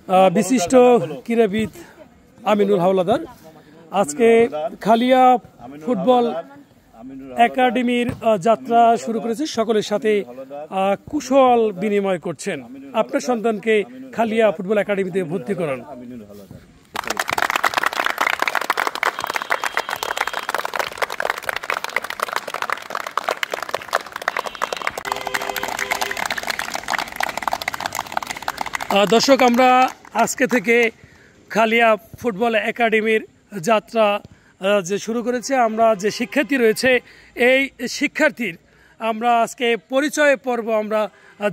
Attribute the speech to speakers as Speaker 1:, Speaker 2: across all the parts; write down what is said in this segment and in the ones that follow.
Speaker 1: বিশিষ্ট ক্রীড়াবিদ আমিনুল হাওলাদার আজকে খালিয়া ফুটবল একাডেমির যাত্রা শুরু করেছে। সকলের সাথে কুশল বিনিময় করছেন। আপনার সন্তানকে খালিয়া ফুটবল একাডেমিতে ভর্তি করান। দর্শক, আমরা আজকে থেকে খালিয়া ফুটবল একাডেমির যাত্রা যে শুরু করেছে, আমরা যে শিক্ষার্থী রয়েছে এই শিক্ষার্থীর আমরা আজকে পরিচয় পর্ব আমরা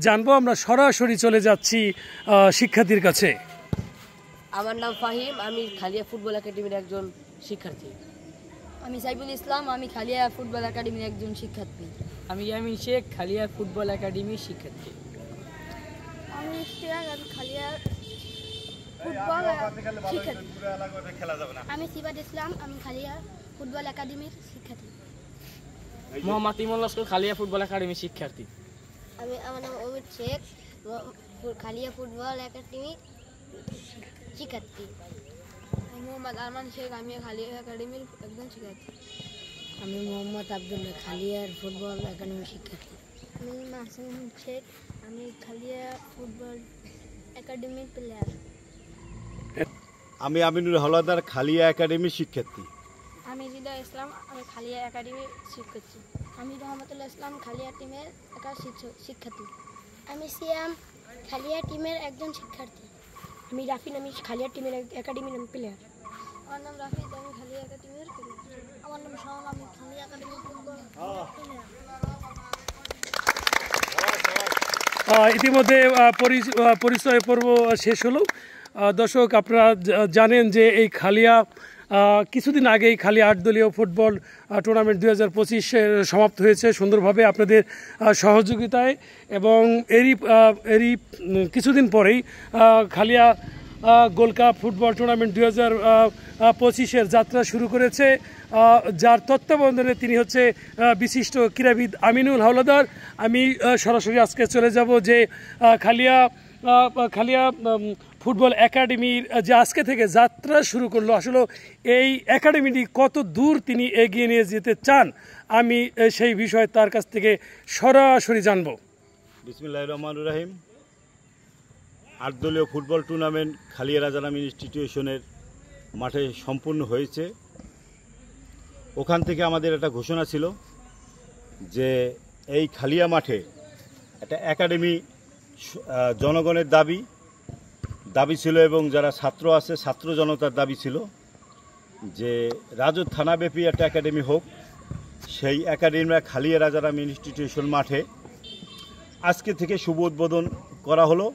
Speaker 1: জানবো। আমরা সরাসরি চলে যাচ্ছি শিক্ষার্থীর কাছে।
Speaker 2: আমার নাম ফাহিম, আমি খালিয়া ফুটবল একাডেমির একজন শিক্ষার্থী।
Speaker 3: আমি সাইফুল ইসলাম, আমি খালিয়া ফুটবল একাডেমির একজন শিক্ষার্থী।
Speaker 4: আমি ইয়ামিন শেখ, খালিয়া ফুটবল একাডেমির শিক্ষার্থী।
Speaker 3: আমি ইশতিয়াক, আমি খালিয়া ফুটবল শিক্ষার্থী। আমি সিবাদ ইসলাম, আমি খালিয়া ফুটবল একাডেমির শিক্ষার্থী।
Speaker 4: মোহাম্মদ ইমন লস্কর, খালিয়া ফুটবল একাডেমির শিক্ষার্থী।
Speaker 3: আমার নাম অমিত শেখ, খালিয়া ফুটবল একাডেমির শিক্ষার্থী। আমি মোহাম্মদ আরমান শেখ, আমি খালিয়া একাডেমির একজন শিক্ষার্থী।
Speaker 2: আমি মোহাম্মদ আব্দুল্লাহ, খালিয়ার ফুটবল একাডেমির শিক্ষার্থী।
Speaker 3: আমি মাসুম শেখ, আমি খালিয়া ফুটবল একাডেমির প্লেয়ার।
Speaker 5: আমি আমিনুল হাওলাদার, খালিয়া একাডেমির শিক্ষার্থী।
Speaker 3: আমি হৃদয় ইসলাম, আমি খালিয়া একাডেমির শিক্ষার্থী। আমি রহমতুল্লাহ ইসলাম, খালিয়া টিমের একটা শিক্ষার্থী। আমি সিয়াম, খালিয়া টিমের একজন শিক্ষার্থী।
Speaker 6: আমি রাফিন, আমি খালিয়া টিমের একাডেমির প্লেয়ার।
Speaker 3: আমার নাম রাফিদ, আমি খালিয়া একাডেমির প্লেয়ার। আমার নাম শাওন, আমি খালিয়া একাডেমির ফুটবল প্লেয়ার।
Speaker 1: ইতিমধ্যে পরিচয় পর্ব শেষ হলো। দর্শক, আপনারা জানেন যে এই খালিয়া কিছুদিন আগেই খালিয়া 8 দলীয় ফুটবল টুর্নামেন্ট 2025 সমাপ্ত হয়েছে সুন্দরভাবে আপনাদের সহযোগিতায়, এবং এরই কিছুদিন পরেই Khalia gold cup football tournament 2025 যাত্রা শুরু করেছে, যার তত্ত্বাবধানে তিনি হচ্ছে বিশিষ্ট ক্রীড়াবিদ আমিনুল হাওলাদার। আমি সরাসরি আজকে চলে যাব যে খালিয়া ফুটবল একাডেমির যে আজকে থেকে যাত্রা শুরু করলো, আসলে এই একাডেমিটি কত দূর তিনি এগিয়ে নিয়ে যেতে চান, আমি সেই বিষয়ে তার কাছ থেকে সরাসরি জানব।
Speaker 5: বিসমিল্লাহির রহমানির রহিম। 8 দলীয় ফুটবল টুর্নামেন্ট খালিয়া রাজারাম আমিন ইনস্টিটিউশনের মাঠে সম্পূর্ণ হয়েছে। ওখান থেকে আমাদের একটা ঘোষণা ছিল যে এই খালিয়া মাঠে একটা একাডেমি জনগণের দাবি ছিল, এবং যারা ছাত্র আছে ছাত্র জনতার দাবি ছিল যে রাজুর থানাব্যাপী একটা একাডেমি হোক। সেই একাডেমিটা খালিয়া রাজারাম আমিন ইনস্টিটিউশন মাঠে আজকে থেকে শুভ উদ্বোধন করা হলো।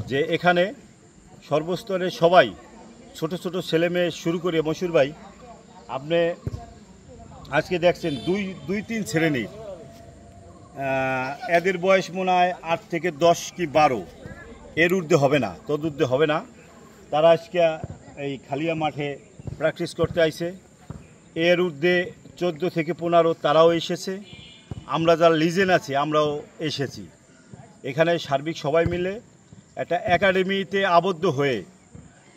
Speaker 5: যে এখানে সর্বস্তরের সবাই, ছোট ছোট ছেলে মেয়ে শুরু করে, মশুর ভাই আপনি আজকে দেখছেন 2-3 শ্রেণীর, এদের বয়স মনে হয় 8 থেকে 10 কি 12, এর ঊর্ধ্বে হবে না, তদূর্ধ্বে হবে না। তারা আজকে এই খালিয়া মাঠে প্র্যাকটিস করতে আইছে। এর ঊর্ধ্বে 14 থেকে 15 তারাও এসেছে। আমরা যারা লিজেন্ড আছি আমরাও এসেছি। এখানে সার্বিক সবাই মিলে একটা একাডেমিতে আবদ্ধ হয়ে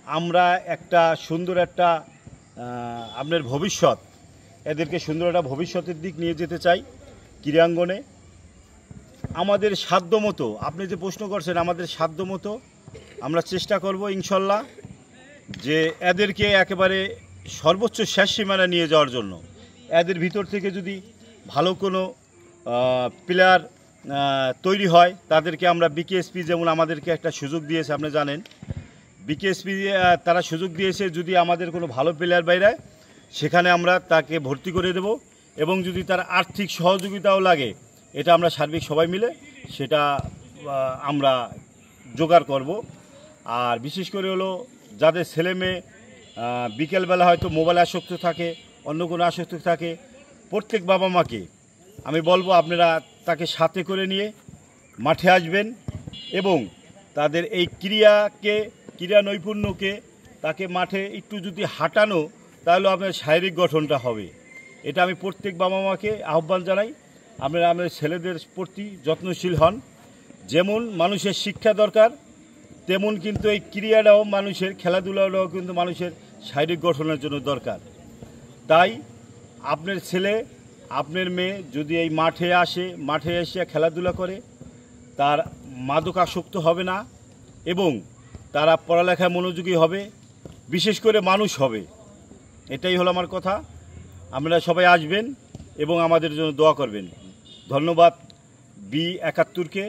Speaker 5: আমরা একটা সুন্দর একটা আপনার ভবিষ্যৎ, এদেরকে সুন্দর একটা ভবিষ্যতের দিক নিয়ে যেতে চাই ক্রীড়াঙ্গনে। আমাদের সাধ্যমতো, আপনি যে প্রশ্ন করছেন, আমাদের সাধ্যমতো আমরা চেষ্টা করব ইনশাল্লাহ যে এদেরকে একেবারে সর্বোচ্চ শেষ সীমানা নিয়ে যাওয়ার জন্য। এদের ভিতর থেকে যদি ভালো কোনো প্লেয়ার তৈরি হয়, তাদেরকে আমরা বিকেএসপি যেমন আমাদেরকে একটা সুযোগ দিয়েছে, আপনি জানেন বিকেএসপি তারা সুযোগ দিয়েছে, যদি আমাদের কোনো ভালো প্লেয়ার বাইরে সেখানে আমরা তাকে ভর্তি করে দেব, এবং যদি তার আর্থিক সহযোগিতাও লাগে এটা আমরা সার্বিক সবাই মিলে সেটা আমরা জোগাড় করব। আর বিশেষ করে হলো যাদের ছেলে মেয়ে বিকেলবেলা হয়তো মোবাইল আসক্ত থাকে, অন্য কোনো আসক্ত থাকে, প্রত্যেক বাবা মাকে আমি বলবো আপনারা তাকে সাথে করে নিয়ে মাঠে আসবেন, এবং তাদের এই ক্রীড়া নৈপুণ্যকে তাকে মাঠে একটু যদি হাঁটানো, তাহলে আপনার শারীরিক গঠনটা হবে। এটা আমি প্রত্যেক বাবা মাকে আহ্বান জানাই, আপনারা আমাদের ছেলেদের প্রতি যত্নশীল হন। যেমন মানুষের শিক্ষা দরকার, তেমন কিন্তু এই ক্রীড়াটাও মানুষের, খেলাধুলাটাও কিন্তু মানুষের শারীরিক গঠনের জন্য দরকার। তাই আপনার ছেলে, আপনার মেয়ে যদি এই মাঠে আসে, মাঠে এসে খেলাধুলা করে, তার মাদকাসক্ত হবে না এবং তারা পড়ালেখায় মনোযোগী হবে, বিশেষ করে মানুষ হবে। এটাই হলো আমার কথা। আপনারা সবাই আসবেন এবং আমাদের জন্য দোয়া করবেন। ধন্যবাদ B71-কে।